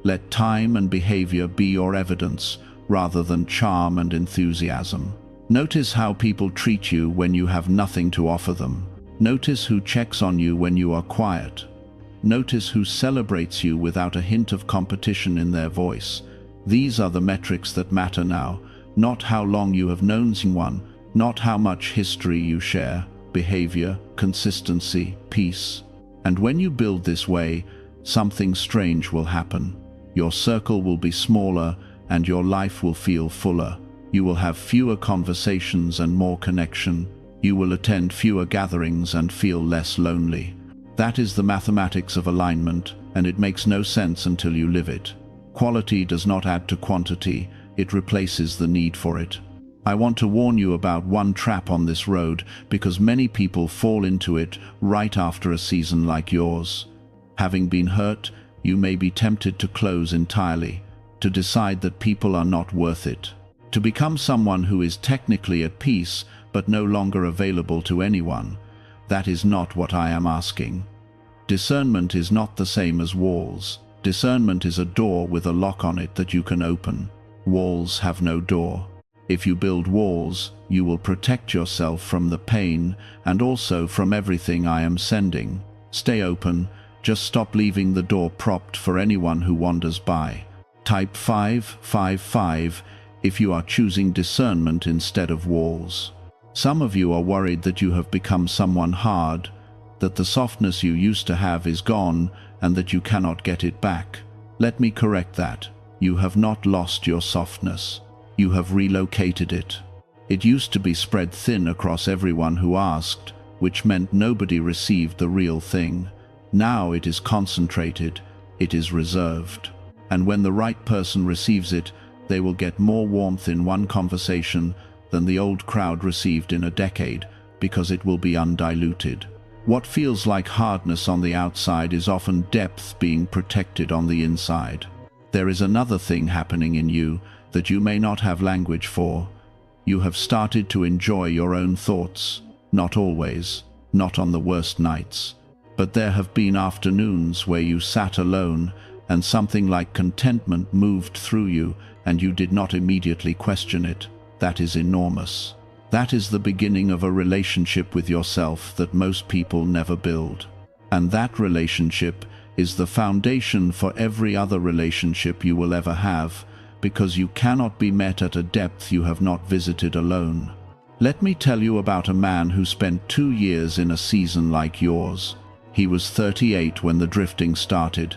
Let time and behavior be your evidence rather than charm and enthusiasm. Notice how people treat you when you have nothing to offer them. Notice who checks on you when you are quiet. Notice who celebrates you without a hint of competition in their voice. These are the metrics that matter now, not how long you have known someone, not how much history you share, behavior, consistency, peace. And when you build this way, something strange will happen. Your circle will be smaller and your life will feel fuller. You will have fewer conversations and more connection. You will attend fewer gatherings and feel less lonely. That is the mathematics of alignment, and it makes no sense until you live it. Quality does not add to quantity, it replaces the need for it. I want to warn you about one trap on this road, because many people fall into it right after a season like yours. Having been hurt, you may be tempted to close entirely, to decide that people are not worth it, to become someone who is technically at peace but no longer available to anyone. That is not what I am asking. Discernment is not the same as walls. Discernment is a door with a lock on it that you can open. Walls have no door. If you build walls, you will protect yourself from the pain and also from everything I am sending. Stay open, just stop leaving the door propped for anyone who wanders by. Type 555 if you are choosing discernment instead of walls. Some of you are worried that you have become someone hard, that the softness you used to have is gone and that you cannot get it back. Let me correct that. You have not lost your softness. You have relocated it. It used to be spread thin across everyone who asked, which meant nobody received the real thing. Now it is concentrated, it is reserved. And when the right person receives it, they will get more warmth in one conversation than the old crowd received in a decade, because it will be undiluted. What feels like hardness on the outside is often depth being protected on the inside. There is another thing happening in you that you may not have language for. You have started to enjoy your own thoughts. Not always, not on the worst nights. But there have been afternoons where you sat alone and something like contentment moved through you and you did not immediately question it. That is enormous. That is the beginning of a relationship with yourself that most people never build. And that relationship is the foundation for every other relationship you will ever have, because you cannot be met at a depth you have not visited alone. Let me tell you about a man who spent 2 years in a season like yours. He was 38 when the drifting started.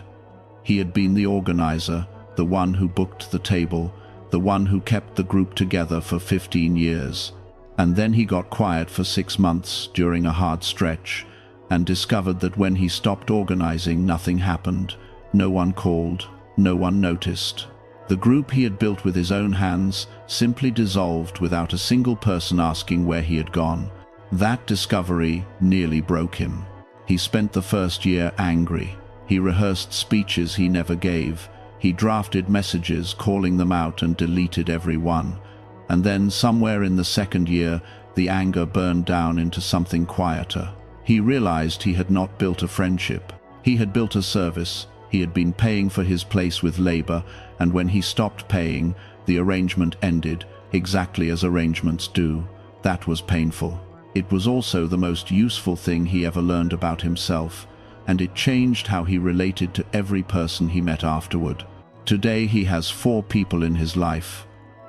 He had been the organizer, the one who booked the table, the one who kept the group together for 15 years. And then he got quiet for 6 months during a hard stretch and discovered that when he stopped organizing, nothing happened. No one called, no one noticed. The group he had built with his own hands simply dissolved without a single person asking where he had gone. That discovery nearly broke him. He spent the first year angry. He rehearsed speeches he never gave. He drafted messages, calling them out, and deleted every one. And then, somewhere in the second year, the anger burned down into something quieter. He realized he had not built a friendship. He had built a service. He had been paying for his place with labor, and when he stopped paying, the arrangement ended, exactly as arrangements do. That was painful. It was also the most useful thing he ever learned about himself, and it changed how he related to every person he met afterward. Today he has 4 people in his life.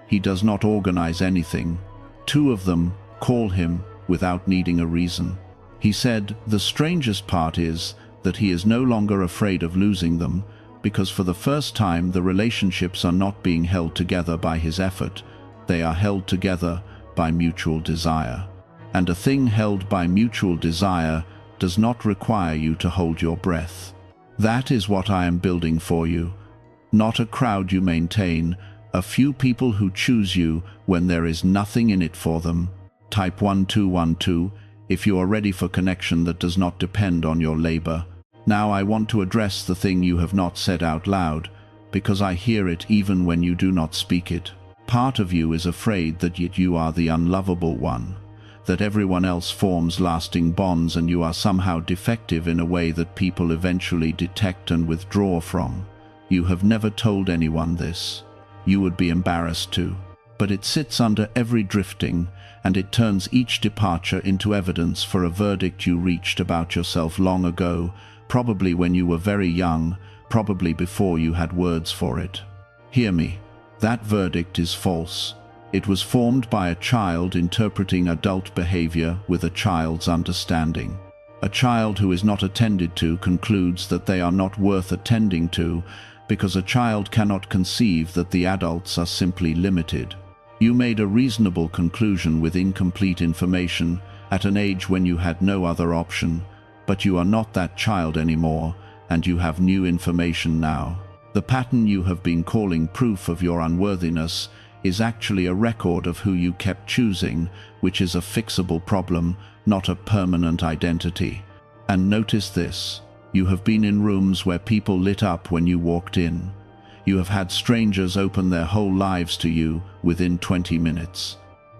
He does not organize anything. 2 of them call him, without needing a reason. He said, "The strangest part is that he is no longer afraid of losing them, because for the first time the relationships are not being held together by his effort, they are held together by mutual desire. And a thing held by mutual desire does not require you to hold your breath. That is what I am building for you. Not a crowd you maintain, a few people who choose you when there is nothing in it for them." Type 1212 if you are ready for connection that does not depend on your labor. Now I want to address the thing you have not said out loud, because I hear it even when you do not speak it. Part of you is afraid that yet you are the unlovable one, that everyone else forms lasting bonds and you are somehow defective in a way that people eventually detect and withdraw from. You have never told anyone this. You would be embarrassed to. But it sits under every drifting, and it turns each departure into evidence for a verdict you reached about yourself long ago, probably when you were very young, probably before you had words for it. Hear me. That verdict is false. It was formed by a child interpreting adult behavior with a child's understanding. A child who is not attended to concludes that they are not worth attending to, because a child cannot conceive that the adults are simply limited. You made a reasonable conclusion with incomplete information at an age when you had no other option, but you are not that child anymore, and you have new information now. The pattern you have been calling proof of your unworthiness is actually a record of who you kept choosing, which is a fixable problem, not a permanent identity. And notice this. You have been in rooms where people lit up when you walked in. You have had strangers open their whole lives to you within 20 minutes.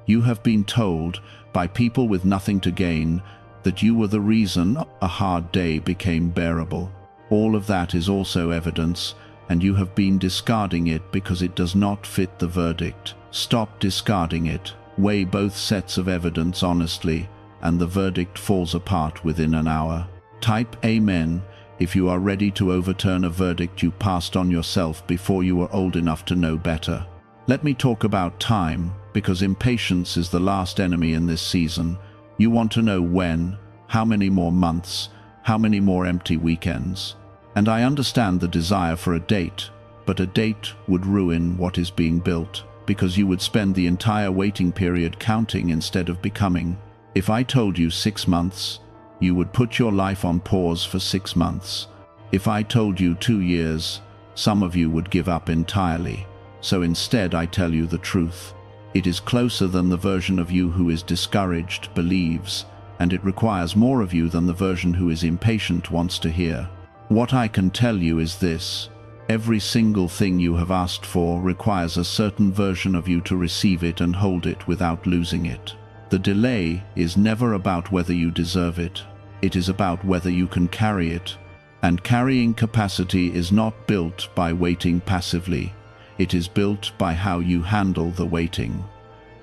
You have been told, by people with nothing to gain, that you were the reason a hard day became bearable. All of that is also evidence, and you have been discarding it because it does not fit the verdict. Stop discarding it. Weigh both sets of evidence honestly, and the verdict falls apart within an hour. Type Amen if you are ready to overturn a verdict you passed on yourself before you were old enough to know better. Let me talk about time, because impatience is the last enemy in this season. You want to know when, how many more months, how many more empty weekends. And I understand the desire for a date, but a date would ruin what is being built, because you would spend the entire waiting period counting instead of becoming. If I told you 6 months, you would put your life on pause for 6 months. If I told you 2 years, some of you would give up entirely. So instead I tell you the truth. It is closer than the version of you who is discouraged believes, and it requires more of you than the version who is impatient wants to hear. What I can tell you is this: every single thing you have asked for requires a certain version of you to receive it and hold it without losing it. The delay is never about whether you deserve it. It is about whether you can carry it. And carrying capacity is not built by waiting passively. It is built by how you handle the waiting.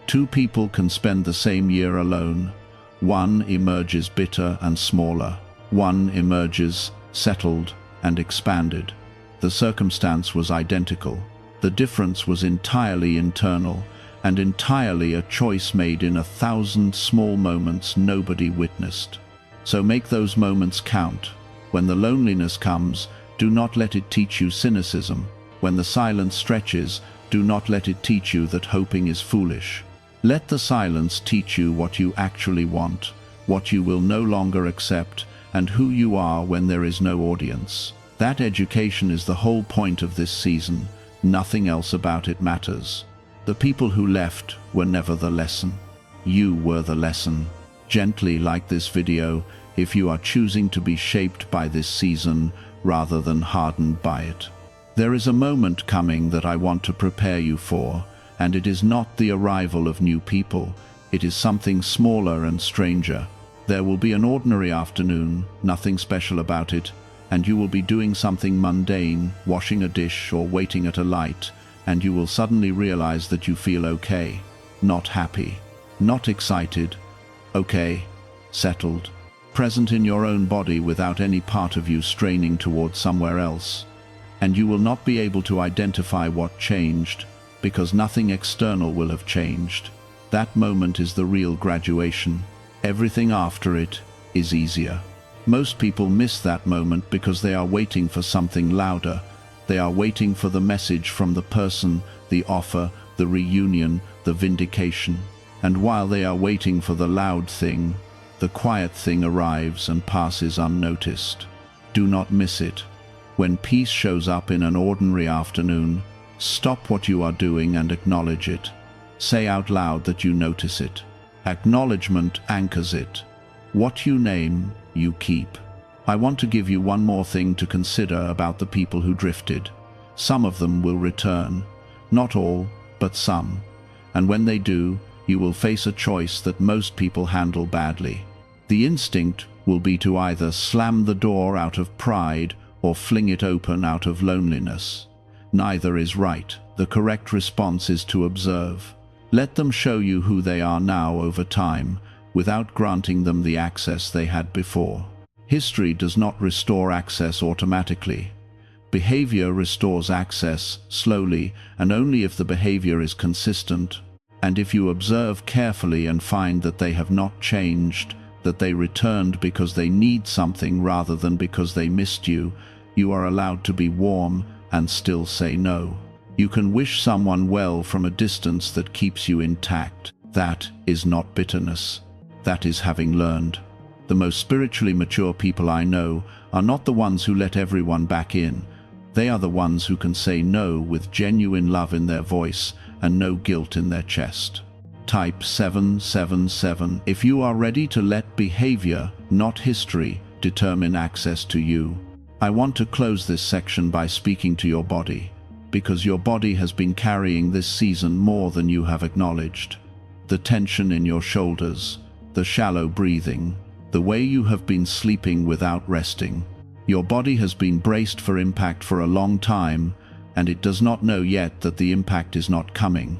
2 people can spend the same year alone. One emerges bitter and smaller. One emerges settled and expanded. The circumstance was identical. The difference was entirely internal, and entirely a choice made in 1,000 small moments nobody witnessed. So make those moments count. When the loneliness comes, do not let it teach you cynicism. When the silence stretches, do not let it teach you that hoping is foolish. Let the silence teach you what you actually want, what you will no longer accept, and who you are when there is no audience. That education is the whole point of this season. Nothing else about it matters. The people who left were never the lesson. You were the lesson. Gently like this video if you are choosing to be shaped by this season rather than hardened by it. There is a moment coming that I want to prepare you for, and it is not the arrival of new people. It is something smaller and stranger. There will be an ordinary afternoon, nothing special about it, and you will be doing something mundane, washing a dish or waiting at a light, and you will suddenly realize that you feel okay, not happy, not excited, okay, settled, present in your own body without any part of you straining towards somewhere else. And you will not be able to identify what changed, because nothing external will have changed. That moment is the real graduation. Everything after it is easier. Most people miss that moment because they are waiting for something louder. They are waiting for the message from the person, the offer, the reunion, the vindication. And while they are waiting for the loud thing, the quiet thing arrives and passes unnoticed. Do not miss it. When peace shows up in an ordinary afternoon, stop what you are doing and acknowledge it. Say out loud that you notice it. Acknowledgement anchors it. What you name, you keep. I want to give you one more thing to consider about the people who drifted. Some of them will return. Not all, but some. And when they do, you will face a choice that most people handle badly. The instinct will be to either slam the door out of pride or fling it open out of loneliness. Neither is right. The correct response is to observe. Let them show you who they are now over time, without granting them the access they had before. History does not restore access automatically. Behavior restores access slowly, and only if the behavior is consistent. And if you observe carefully and find that they have not changed, that they returned because they need something rather than because they missed you, you are allowed to be warm and still say no. You can wish someone well from a distance that keeps you intact. That is not bitterness. That is having learned. The most spiritually mature people I know are not the ones who let everyone back in. They are the ones who can say no with genuine love in their voice and no guilt in their chest. Type 777 if you are ready to let behavior, not history, determine access to you. I want to close this section by speaking to your body, because your body has been carrying this season more than you have acknowledged. The tension in your shoulders, the shallow breathing, the way you have been sleeping without resting. Your body has been braced for impact for a long time, and it does not know yet that the impact is not coming.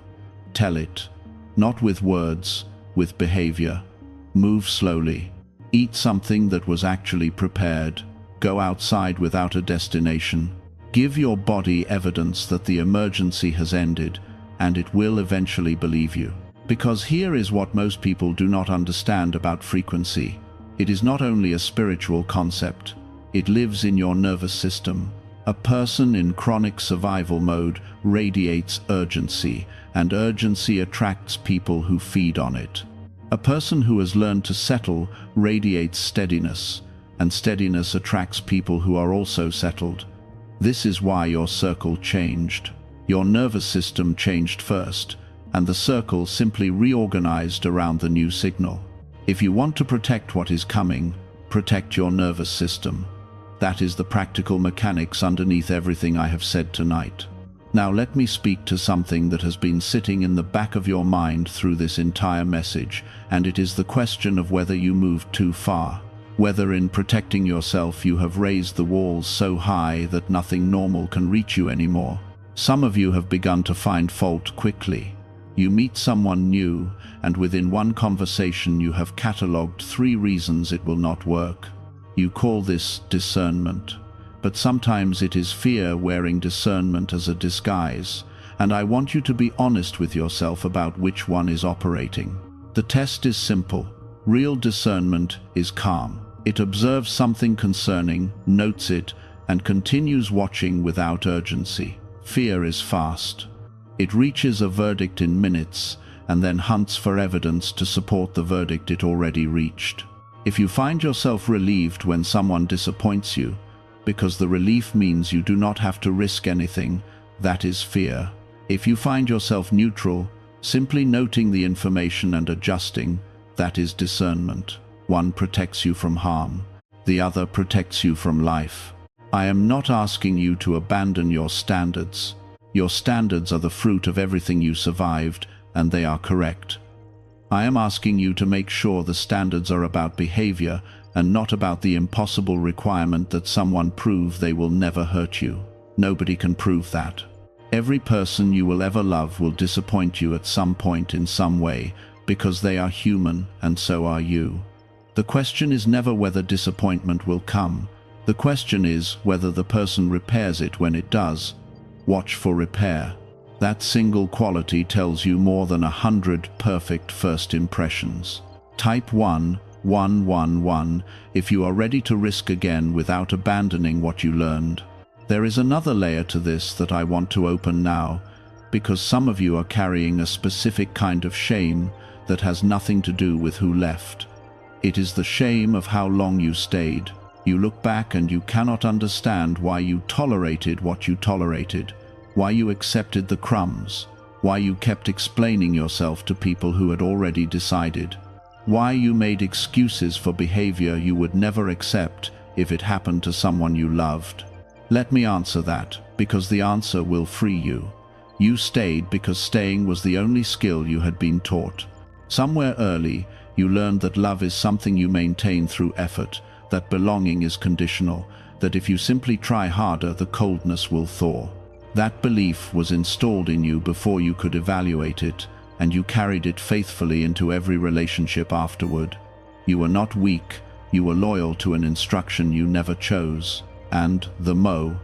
Tell it. Not with words, with behavior. Move slowly. Eat something that was actually prepared. Go outside without a destination. Give your body evidence that the emergency has ended, and it will eventually believe you. Because here is what most people do not understand about frequency. It is not only a spiritual concept. It lives in your nervous system. A person in chronic survival mode radiates urgency, and urgency attracts people who feed on it. A person who has learned to settle radiates steadiness, and steadiness attracts people who are also settled. This is why your circle changed. Your nervous system changed first, and the circle simply reorganized around the new signal. If you want to protect what is coming, protect your nervous system. That is the practical mechanics underneath everything I have said tonight. Now let me speak to something that has been sitting in the back of your mind through this entire message, and it is the question of whether you moved too far. Whether in protecting yourself you have raised the walls so high that nothing normal can reach you anymore. Some of you have begun to find fault quickly. You meet someone new, and within one conversation you have catalogued 3 reasons it will not work. You call this discernment, but sometimes it is fear wearing discernment as a disguise, and I want you to be honest with yourself about which one is operating. The test is simple. Real discernment is calm. It observes something concerning, notes it, and continues watching without urgency. Fear is fast. It reaches a verdict in minutes, and then hunts for evidence to support the verdict it already reached. If you find yourself relieved when someone disappoints you, because the relief means you do not have to risk anything, that is fear. If you find yourself neutral, simply noting the information and adjusting, that is discernment. One protects you from harm, the other protects you from life. I am not asking you to abandon your standards. Your standards are the fruit of everything you survived, and they are correct. I am asking you to make sure the standards are about behavior and not about the impossible requirement that someone prove they will never hurt you. Nobody can prove that. Every person you will ever love will disappoint you at some point in some way, because they are human and so are you. The question is never whether disappointment will come. The question is whether the person repairs it when it does. Watch for repair. That single quality tells you more than 100 perfect first impressions. Type 111 if you are ready to risk again without abandoning what you learned. There is another layer to this that I want to open now, because some of you are carrying a specific kind of shame that has nothing to do with who left. It is the shame of how long you stayed. You look back and you cannot understand why you tolerated what you tolerated, why you accepted the crumbs, why you kept explaining yourself to people who had already decided, why you made excuses for behavior you would never accept if it happened to someone you loved. Let me answer that, because the answer will free you. You stayed because staying was the only skill you had been taught. Somewhere early, you learned that love is something you maintain through effort, that belonging is conditional, that if you simply try harder, the coldness will thaw. That belief was installed in you before you could evaluate it, and you carried it faithfully into every relationship afterward. You were not weak, you were loyal to an instruction you never chose. And, the Mo,